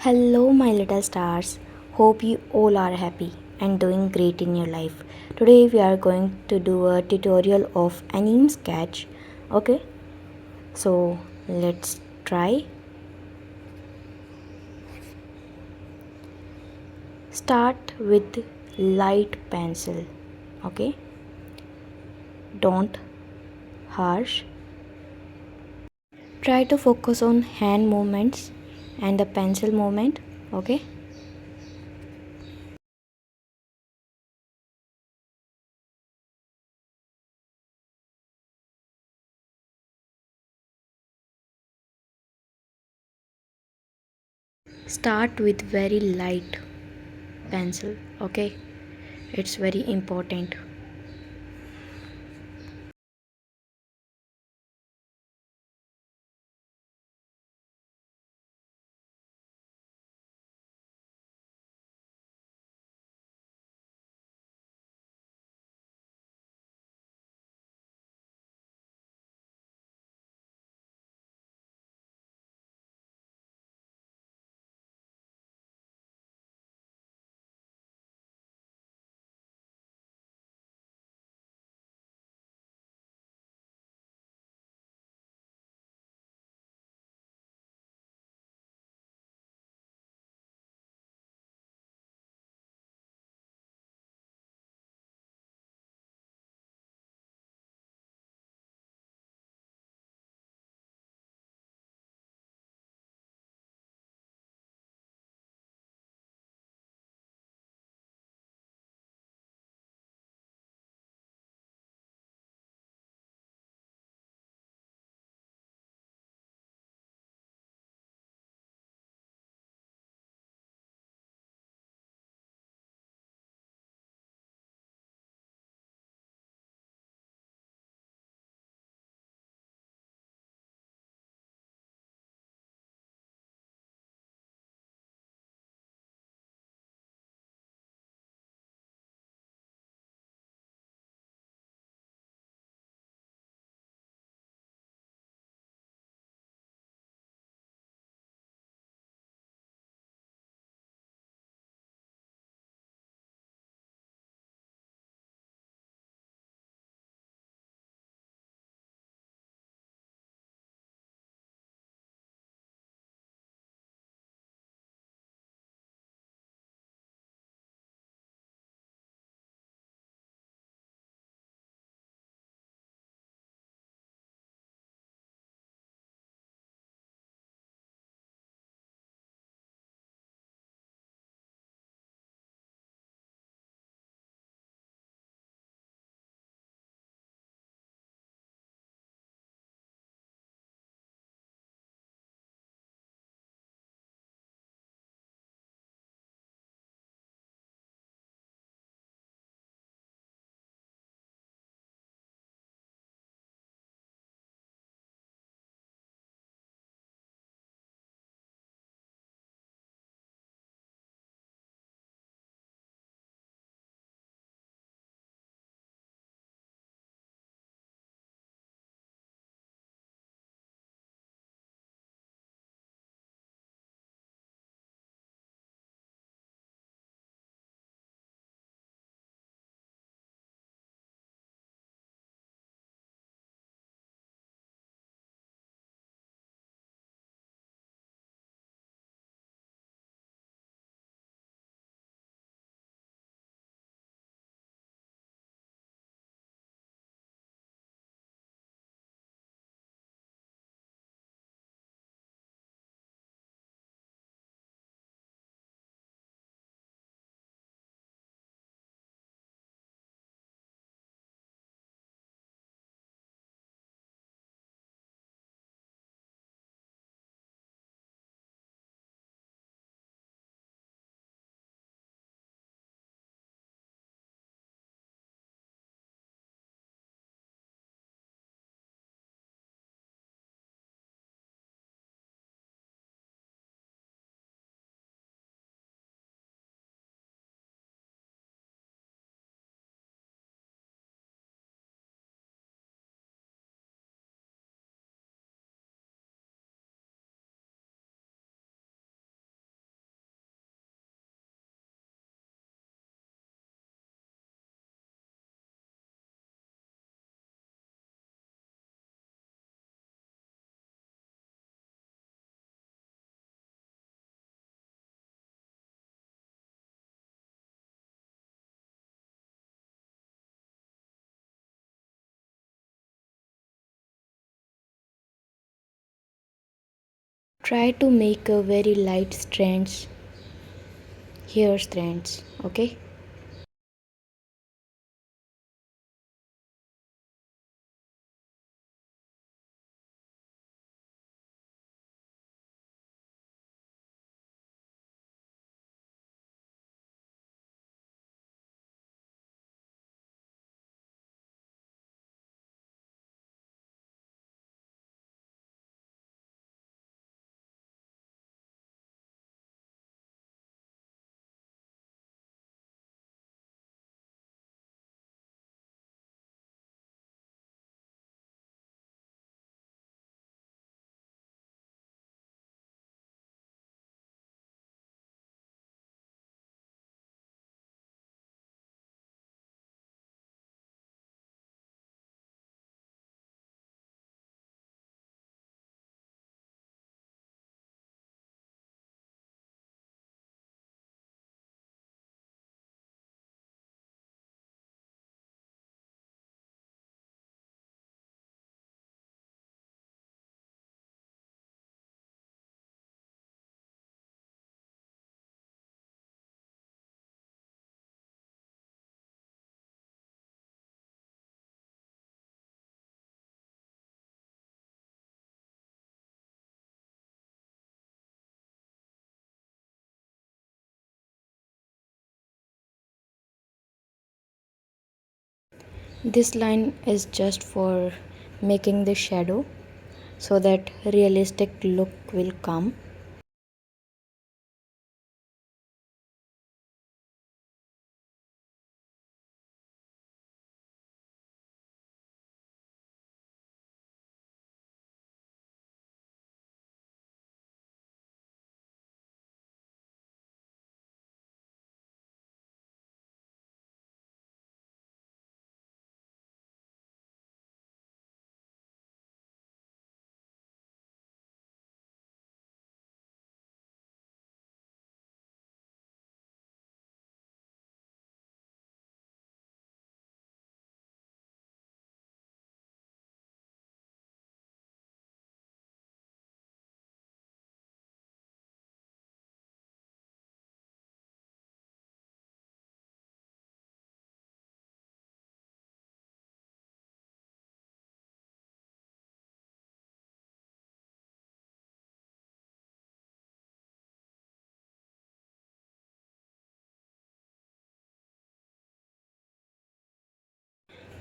Hello, my little stars. Hope you all are happy and doing great in your life. Today, we are going to do a tutorial of anime sketch. Okay, so let's try. Start with light pencil. Okay, don't harsh. Try to focus on hand movements and the pencil movement. Okay. Start with very light pencil. Okay, it's very important. Try to make a very light strands, hair strands, okay? This line is just for making the shadow so that realistic look will come.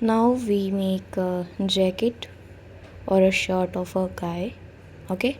Now we make a jacket or a shirt of a guy, okay?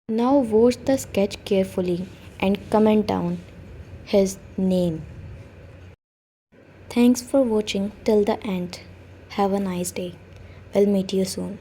Now watch the sketch carefully and comment down his name. Thanks for watching till the end. Have a nice day. We'll meet you soon.